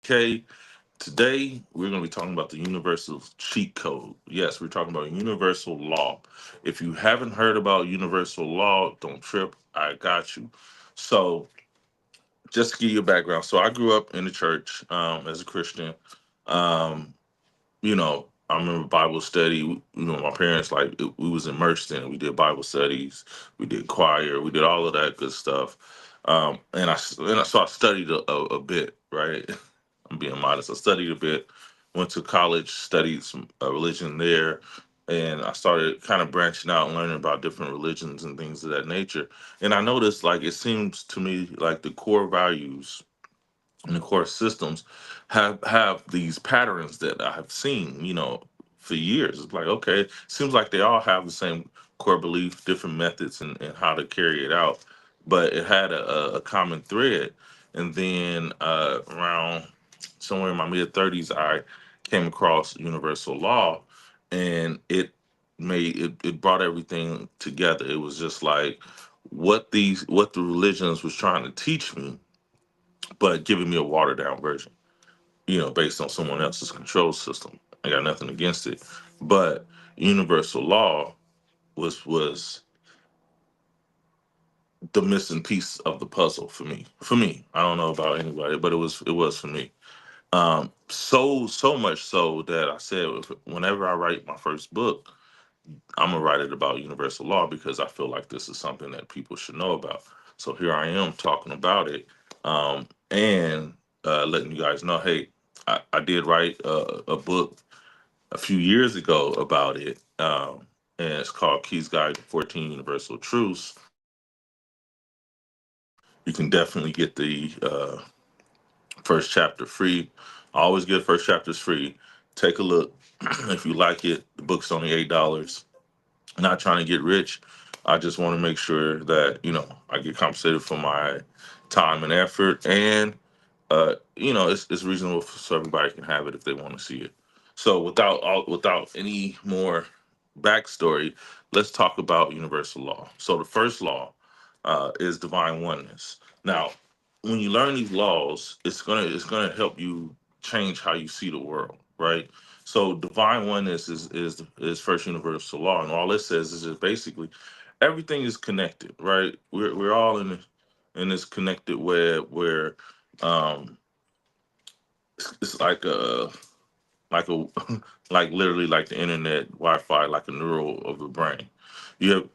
Okay, today we're going to be talking about the universal cheat code. Yes, we're talking about universal law. If you haven't heard about universal law, don't trip. I got you. So, just to give you a background, so I grew up in the church as a Christian. Um, I remember Bible study. My parents we was immersed in it. We did Bible studies, we did choir, we did all of that good stuff. So I studied a bit, right? I'm being modest. I studied a bit, went to college, studied some religion there, and I started kind of branching out and learning about different religions and things of that nature. And I noticed, like, it seems to me like the core values and the core systems have these patterns that I have seen, for years. It's like, okay, seems like they all have the same core belief, different methods and how to carry it out, but it had a common thread. And then around somewhere in my mid 30s, I came across universal law, and it brought everything together. It was just like what the religions was trying to teach me, but giving me a watered down version, based on someone else's control system. I got nothing against it, but universal law was the missing piece of the puzzle for me. For me, I don't know about anybody, but it was for me. So much so that I said, whenever I write my first book, I'm gonna write it about universal law because I feel like this is something that people should know about. So here I am talking about it, and letting you guys know, hey, I did write a book a few years ago about it, and it's called Key's Guide to 14 Universal Truths. You can definitely get the first chapter free. I always get first chapters free. Take a look. If you like it, the book's only $8. Not trying to get rich. I just want to make sure that I get compensated for my time and effort, and it's reasonable so everybody can have it if they want to see it. So without any more backstory, let's talk about universal law. So the first law is divine oneness. Now, when you learn these laws, it's gonna help you change how you see the world, right? So divine oneness is first universal law, and all it says is just basically everything is connected, right? We're all in this connected web where um it's like a like literally like the internet, Wi-Fi, like a neural of the brain.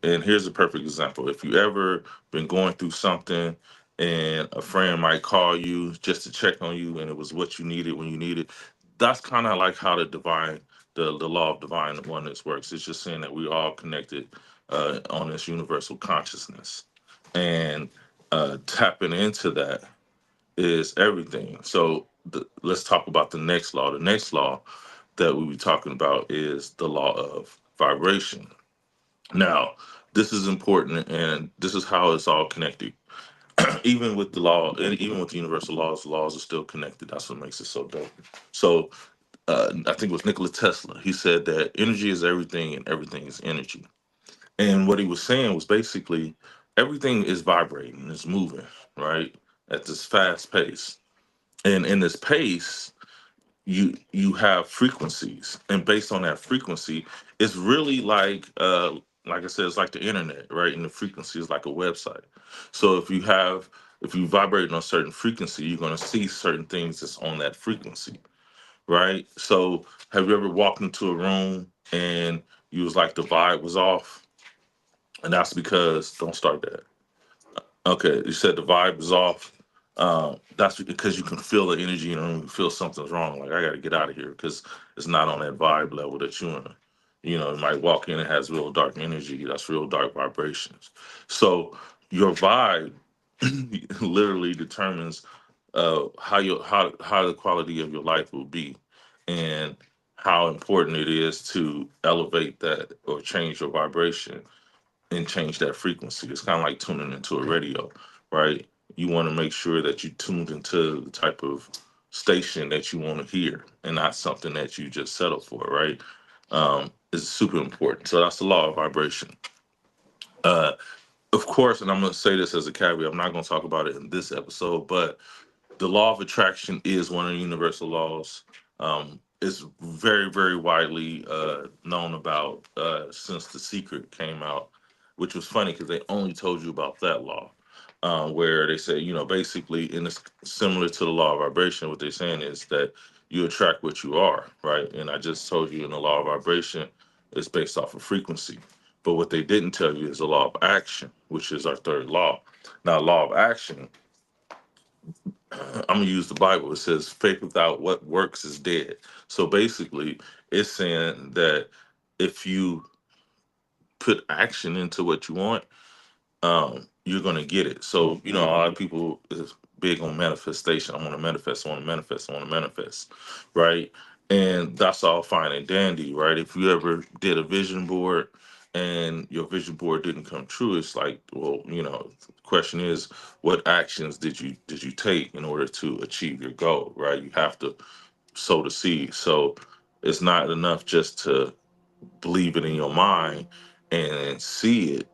And here's a perfect example. If you ever been going through something and a friend might call you just to check on you, and it was what you needed when you needed, that's kind of like how the law of divine oneness works. It's just saying that we all connected on this universal consciousness, and tapping into that is everything. So let's talk about the next law. The next law that we'll be talking about is the law of vibration. Now, this is important, and this is how it's all connected. Even with the law, and even with the universal laws, the laws are still connected. That's what makes it so dope. So, I think it was Nikola Tesla. He said that energy is everything, and everything is energy. And what he was saying was basically everything is vibrating, it's moving, right, at this fast pace. And in this pace, you have frequencies, and based on that frequency, it's really like I said, it's like the internet, right? And the frequency is like a website. So if you vibrate on a certain frequency, you're going to see certain things that's on that frequency, right? So have you ever walked into a room and you was like the vibe was off? And that's because, don't start that. Okay, you said the vibe is off. That's because you can feel the energy in the room. You feel something's wrong. Like, I got to get out of here because it's not on that vibe level that you're in. You might walk in and has real dark energy. That's real dark vibrations. So your vibe literally determines how the quality of your life will be, and how important it is to elevate that or change your vibration and change that frequency. It's kind of like tuning into a radio, right? You want to make sure that you tuned into the type of station that you want to hear, and not something that you just settle for, right? It's super important. So that's the law of vibration. Uh, of course, and I'm going to say this as a caveat, I'm not going to talk about it in this episode, but the law of attraction is one of the universal laws. It's very, very widely known about since The Secret came out, which was funny because they only told you about that law, where they say, basically, and it's similar to the law of vibration. What they're saying is that you attract what you are, right? And I just told you in the law of vibration, it's based off of frequency. But what they didn't tell you is the law of action, which is our third law. Now, law of action, I'm gonna use the Bible. It says faith without what works is dead. So basically, it's saying that if you put action into what you want, you're gonna get it. So a lot of people is big on manifestation. I want to manifest. I want to manifest. I want to manifest, right? And that's all fine and dandy, right? If you ever did a vision board and your vision board didn't come true, it's like, well, the question is, what actions did you take in order to achieve your goal, right? You have to sow the seed. So it's not enough just to believe it in your mind and see it.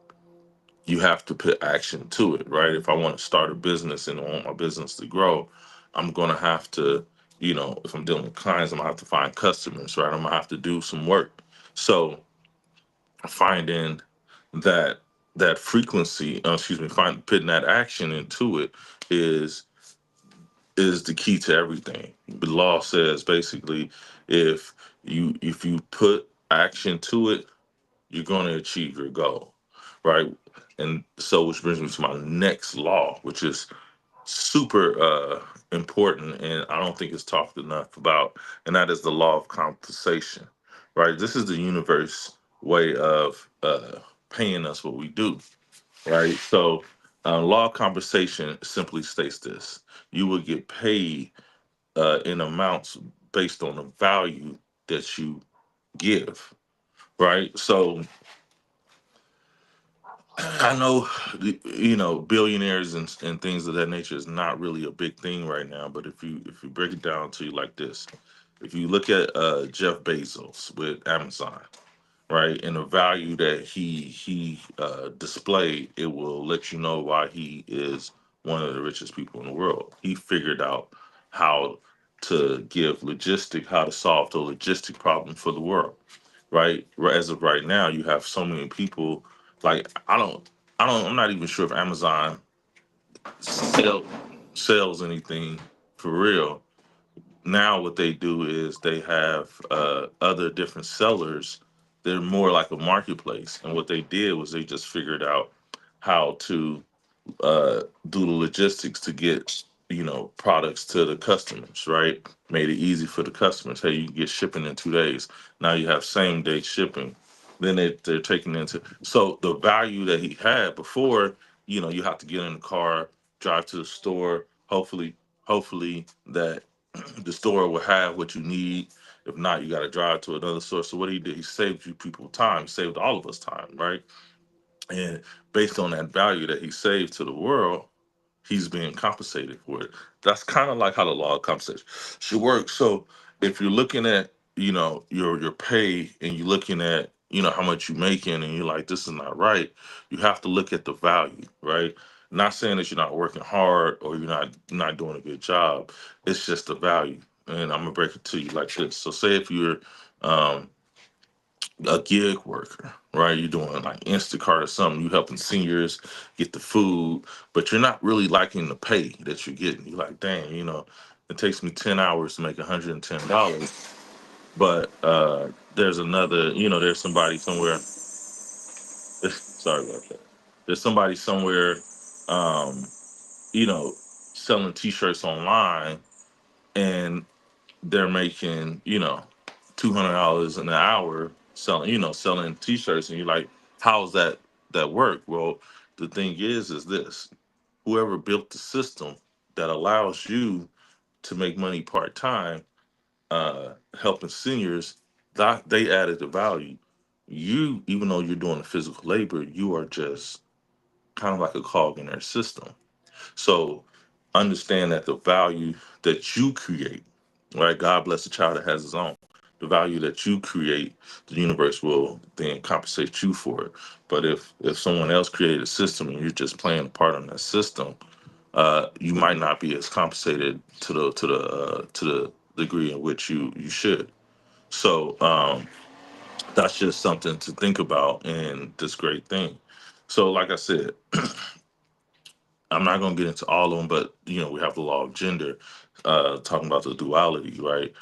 You have to put action to it, right? If I want to start a business and I want my business to grow, I'm going to have to, if I'm dealing with clients, I'm going to have to find customers, right? I'm going to have to do some work. So finding that frequency, putting that action into it is the key to everything. The law says basically, if you put action to it, you're going to achieve your goal, right? And so, which brings me to my next law, which is super important, and I don't think it's talked enough about, and that is the law of compensation, right? This is the universe way of paying us what we do, right? So, law of compensation simply states this: you will get paid in amounts based on the value that you give, right? So I know, billionaires and things of that nature is not really a big thing right now. But if you break it down to you like this, if you look at Jeff Bezos with Amazon, right, and the value that he displayed, it will let you know why he is one of the richest people in the world. He figured out how to how to solve the logistic problem for the world, right? As of right now, you have so many people. Like I'm not even sure if Amazon sell, sells anything for real. Now, what they do is they have other different sellers. They're more like a marketplace, and what they did was they just figured out how to do the logistics to get products to the customers, right? Made it easy for the customers. Hey, you can get shipping in 2 days. Now you have same day shipping. Then they're taking into so the value that he had before, you have to get in the car, drive to the store. Hopefully that the store will have what you need. If not, you got to drive to another store. So what he did, he saved you people time. He saved all of us time, right? And based on that value that he saved to the world, he's being compensated for it. That's kind of like how the law of compensation should work. So if you're looking at, your pay and you're looking at, how much you're making and you're like, this is not right, you have to look at the value, right? Not saying that you're not working hard or you're not doing a good job. It's just the value. And I'm gonna break it to you like this. So say if you're um a gig worker, right? You're doing like Instacart or something. You helping seniors get the food, but you're not really liking the pay that you're getting. You're like, dang, it takes me 10 hours to make $110. But there's another, there's somebody somewhere. Sorry about that. There's somebody somewhere, um, selling T-shirts online, and they're making, $200 an hour selling t-shirts, and you're like, how's that work? Well, the thing is this: whoever built the system that allows you to make money part-time, helping seniors, that they added the value. You, even though you're doing the physical labor, you are just kind of like a cog in their system. So understand that the value that you create, right? God bless the child that has his own. The value that you create, the universe will then compensate you for it. But if someone else created a system and you're just playing a part in that system, you might not be as compensated to the degree in which you should. So that's just something to think about in this great thing. So, like I said, I'm not going to get into all of them, but we have the law of gender, talking about the duality, right?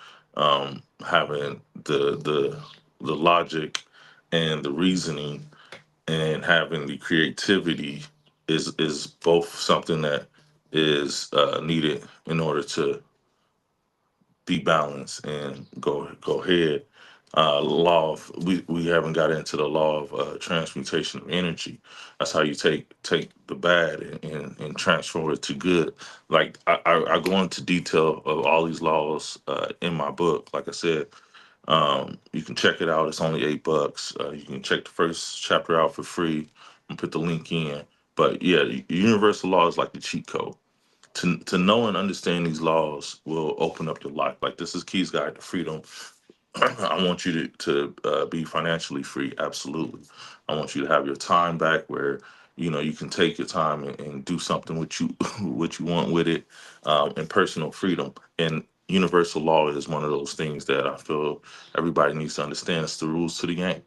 Having the logic and the reasoning, and having the creativity is both something that is needed in order to be balanced and go ahead. Law of we haven't got into the law of transmutation of energy. That's how you take the bad and transfer it to good. Like I go into detail of all these laws in my book. Like I said, you can check it out. It's only $8. You can check the first chapter out for free and put the link in. But yeah, universal law is like the cheat code. To know and understand these laws will open up your life. Like this is Key's Guide to Freedom. I want you to be financially free. Absolutely. I want you to have your time back where you can take your time and do something what you what you want with it, and personal freedom. And universal law is one of those things that I feel everybody needs to understand. It's the rules to the game,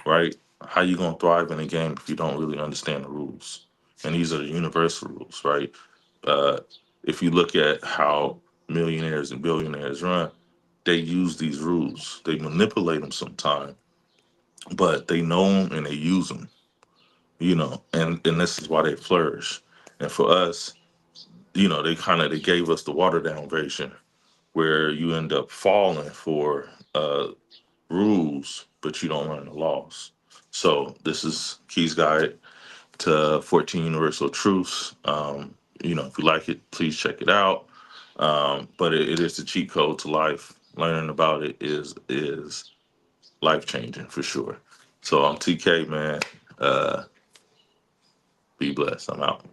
right? How you gonna thrive in a game if you don't really understand the rules? And these are the universal rules, right? Uh, if you look at how millionaires and billionaires run, they use these rules. They manipulate them sometimes, but they know them and they use them. And this is why they flourish. And for us, they gave us the water down version where you end up falling for rules, but you don't learn the laws. So this is Key's Guide to 14 Universal Truths. If you like it, please check it out. But it is the cheat code to life. Learning about it is life changing for sure. So I'm TK, man. Uh, be blessed. I'm out.